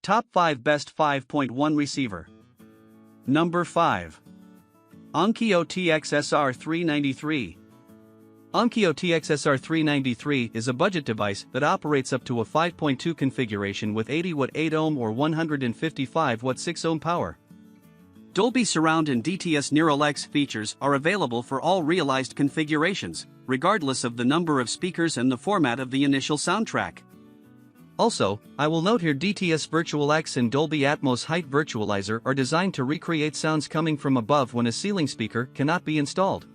Top 5 Best 5.1 Receiver. Number 5. Onkyo TX-SR393. Onkyo TX-SR393 is a budget device that operates up to a 5.2 configuration with 80W 8 ohm or 155W 6 ohm power. Dolby Surround and DTS Neural X features are available for all realized configurations, regardless of the number of speakers and the format of the initial soundtrack. Also, I will note here DTS Virtual X and Dolby Atmos Height Virtualizer are designed to recreate sounds coming from above when a ceiling speaker cannot be installed.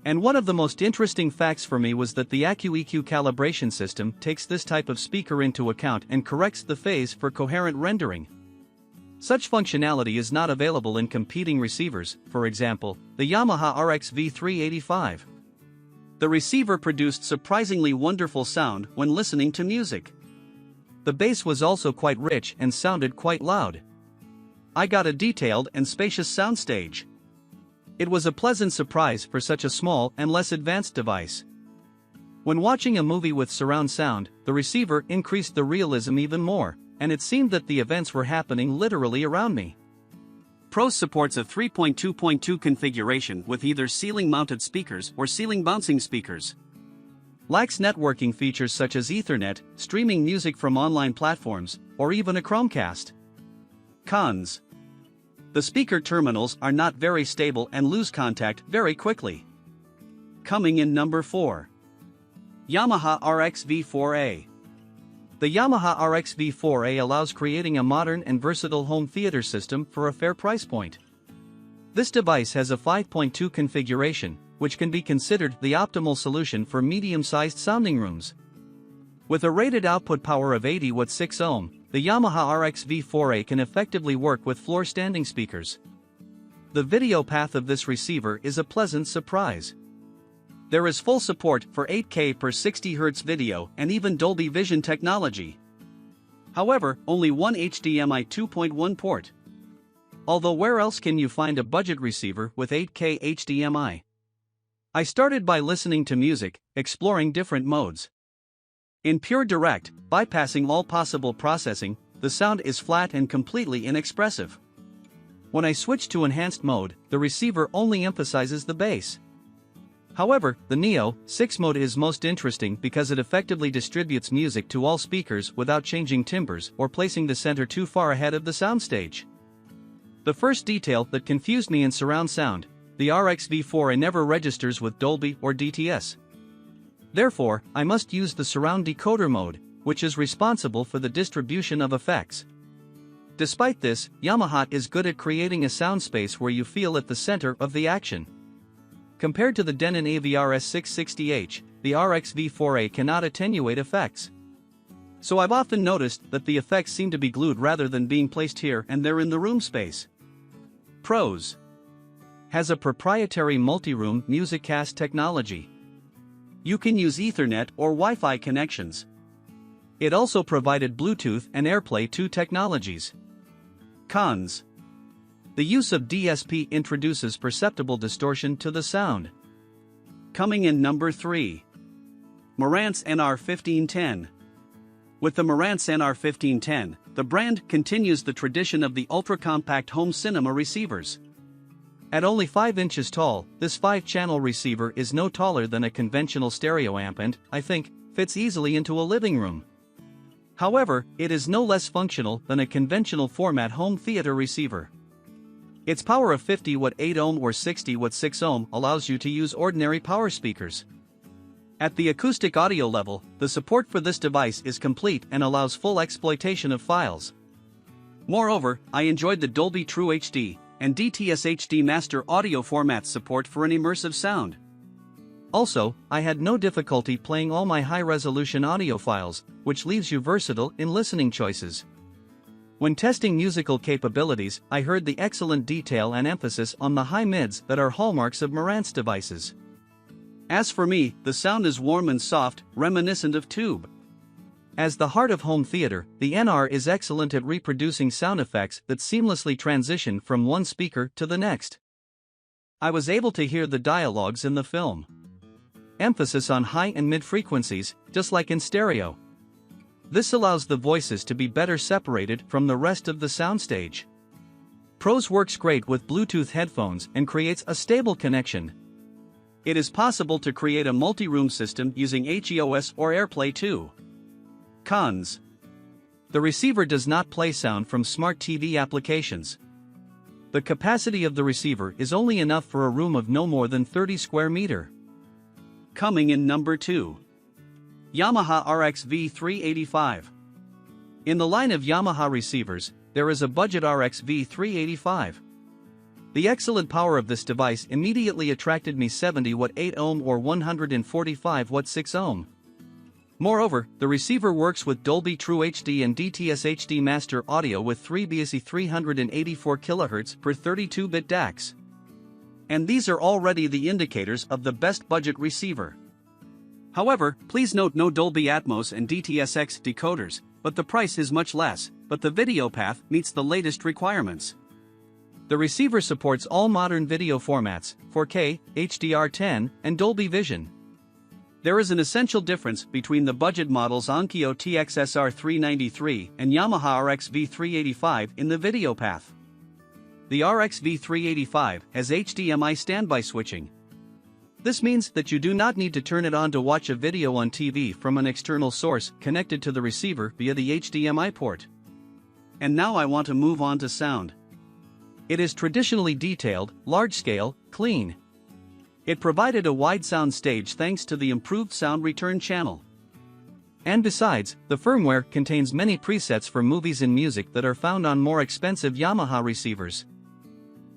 And one of the most interesting facts for me was that the AccuEQ calibration system takes this type of speaker into account and corrects the phase for coherent rendering. Such functionality is not available in competing receivers, for example, the Yamaha RX-V385. The receiver produced surprisingly wonderful sound when listening to music. The bass was also quite rich and sounded quite loud. I got a detailed and spacious soundstage. It was a pleasant surprise for such a small and less advanced device. When watching a movie with surround sound, the receiver increased the realism even more, and it seemed that the events were happening literally around me. Pros supports a 3.2.2 configuration with either ceiling-mounted speakers or ceiling-bouncing speakers. Lacks networking features such as Ethernet, streaming music from online platforms, or even a Chromecast. Cons. The speaker terminals are not very stable and lose contact very quickly. Coming in number 4. Yamaha RX-V4A. The Yamaha RX-V4A allows creating a modern and versatile home theater system for a fair price point. This device has a 5.2 configuration, which can be considered the optimal solution for medium-sized sounding rooms. With a rated output power of 80W 6 ohm, the Yamaha RX-V4A can effectively work with floor-standing speakers. The video path of this receiver is a pleasant surprise. There is full support for 8K per 60Hz video and even Dolby Vision technology. However, only one HDMI 2.1 port. Although where else can you find a budget receiver with 8K HDMI? I started by listening to music, exploring different modes. In pure direct, bypassing all possible processing, the sound is flat and completely inexpressive. When I switch to enhanced mode, the receiver only emphasizes the bass. However, the Neo 6 mode is most interesting because it effectively distributes music to all speakers without changing timbres or placing the center too far ahead of the soundstage. The first detail that confused me in surround sound: the RX-V4A never registers with Dolby or DTS. Therefore, I must use the surround decoder mode, which is responsible for the distribution of effects. Despite this, Yamaha is good at creating a sound space where you feel at the center of the action. Compared to the Denon AVR-S660H, the RX-V4A cannot attenuate effects. So I've often noticed that the effects seem to be glued rather than being placed here and there in the room space. Pros. Has a proprietary multi-room MusicCast technology. You can use Ethernet or Wi-Fi connections. It also provided Bluetooth and AirPlay 2 technologies. Cons. The use of DSP introduces perceptible distortion to the sound. Coming in number 3. Marantz NR1510. With the Marantz NR1510, the brand continues the tradition of the ultra-compact home cinema receivers. At only 5 inches tall, this 5-channel receiver is no taller than a conventional stereo amp and, I think, fits easily into a living room. However, it is no less functional than a conventional format home theater receiver. Its power of 50W 8 ohm or 60W 6 ohm allows you to use ordinary power speakers. At the acoustic audio level, the support for this device is complete and allows full exploitation of files. Moreover, I enjoyed the Dolby True HD and DTS HD Master audio formats support for an immersive sound. Also, I had no difficulty playing all my high-resolution audio files, which leaves you versatile in listening choices. When testing musical capabilities, I heard the excellent detail and emphasis on the high mids that are hallmarks of Marantz devices. As for me, the sound is warm and soft, reminiscent of tube. As the heart of home theater, the NR is excellent at reproducing sound effects that seamlessly transition from one speaker to the next. I was able to hear the dialogues in the film. Emphasis on high and mid frequencies, just like in stereo. This allows the voices to be better separated from the rest of the soundstage. Pros works great with Bluetooth headphones and creates a stable connection. It is possible to create a multi-room system using HEOS or AirPlay 2. Cons. The receiver does not play sound from smart TV applications. The capacity of the receiver is only enough for a room of no more than 30 square meter. Coming in number 2. Yamaha RX-V385. In the line of Yamaha receivers, there is a budget RX-V385. The excellent power of this device immediately attracted me. 70W 8 ohm or 145W 6 ohm. Moreover, the receiver works with Dolby True HD and DTS HD Master Audio with 3 BSE 384 kHz per 32-bit DACs. And these are already the indicators of the best budget receiver. However, please note no Dolby Atmos and DTS:X decoders, but the price is much less, but the video path meets the latest requirements. The receiver supports all modern video formats, 4K, HDR10, and Dolby Vision. There is an essential difference between the budget models Onkyo TX-SR393 and Yamaha RX-V385 in the video path. The RX-V385 has HDMI standby switching. This means that you do not need to turn it on to watch a video on TV from an external source connected to the receiver via the HDMI port. And now I want to move on to sound. It is traditionally detailed, large-scale, clean. It provided a wide sound stage thanks to the improved sound return channel. And besides, the firmware contains many presets for movies and music that are found on more expensive Yamaha receivers.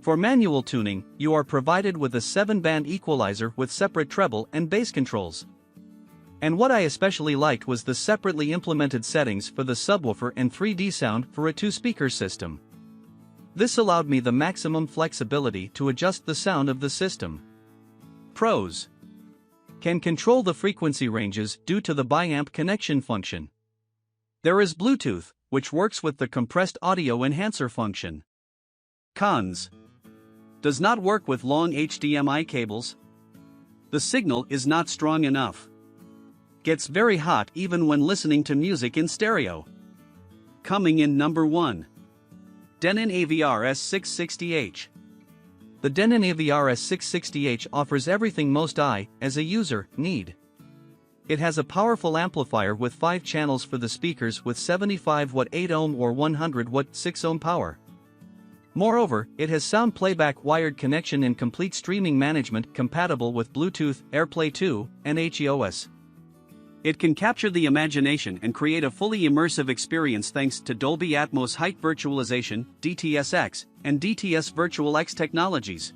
For manual tuning, you are provided with a 7-band equalizer with separate treble and bass controls. And what I especially liked was the separately implemented settings for the subwoofer and 3D sound for a 2-speaker system. This allowed me the maximum flexibility to adjust the sound of the system. Pros. Can control the frequency ranges due to the biamp connection function. There is Bluetooth, which works with the compressed audio enhancer function. Cons. Does not work with long HDMI cables. The signal is not strong enough. Gets very hot even when listening to music in stereo. Coming in number 1. Denon AVR-S660H. The Denon AVR-S660H offers everything most I, as a user, need. It has a powerful amplifier with 5 channels for the speakers with 75W 8 ohm or 100W 6 ohm power. Moreover, it has sound playback wired connection and complete streaming management compatible with Bluetooth, AirPlay 2, and HEOS. It can capture the imagination and create a fully immersive experience thanks to Dolby Atmos height virtualization, DTS:X, and DTS VirtualX technologies.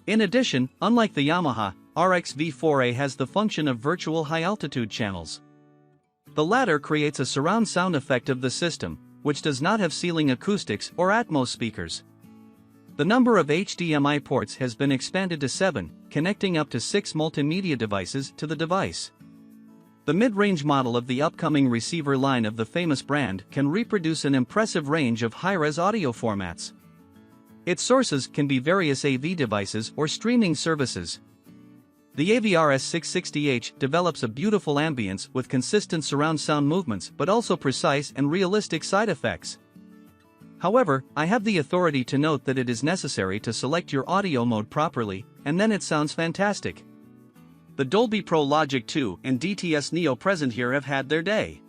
In addition, unlike the Yamaha, RX-V4A has the function of virtual high-altitude channels. The latter creates a surround sound effect of the system, which does not have ceiling acoustics or Atmos speakers. The number of HDMI ports has been expanded to 7, connecting up to 6 multimedia devices to the device. The mid-range model of the upcoming receiver line of the famous brand can reproduce an impressive range of high-res audio formats. Its sources can be various AV devices or streaming services. The AVR-S660H develops a beautiful ambience with consistent surround sound movements but also precise and realistic side effects. However, I have the authority to note that it is necessary to select your audio mode properly, and then it sounds fantastic. The Dolby Pro Logic 2 and DTS Neo present here have had their day.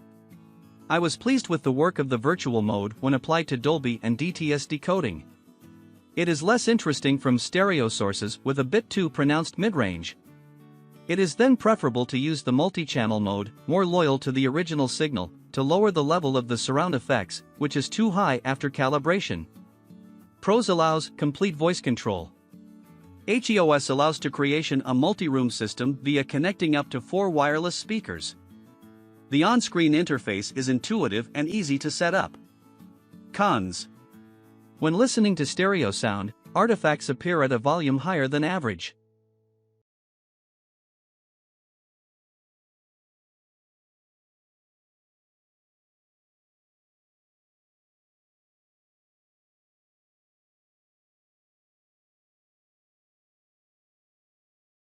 I was pleased with the work of the virtual mode when applied to Dolby and DTS decoding. It is less interesting from stereo sources with a bit too pronounced mid-range. It is then preferable to use the multi-channel mode, more loyal to the original signal, to lower the level of the surround effects, which is too high after calibration. Pros allows complete voice control. HEOS allows to creation a multi-room system via connecting up to 4 wireless speakers. The on-screen interface is intuitive and easy to set up. Cons. When listening to stereo sound, artifacts appear at a volume higher than average.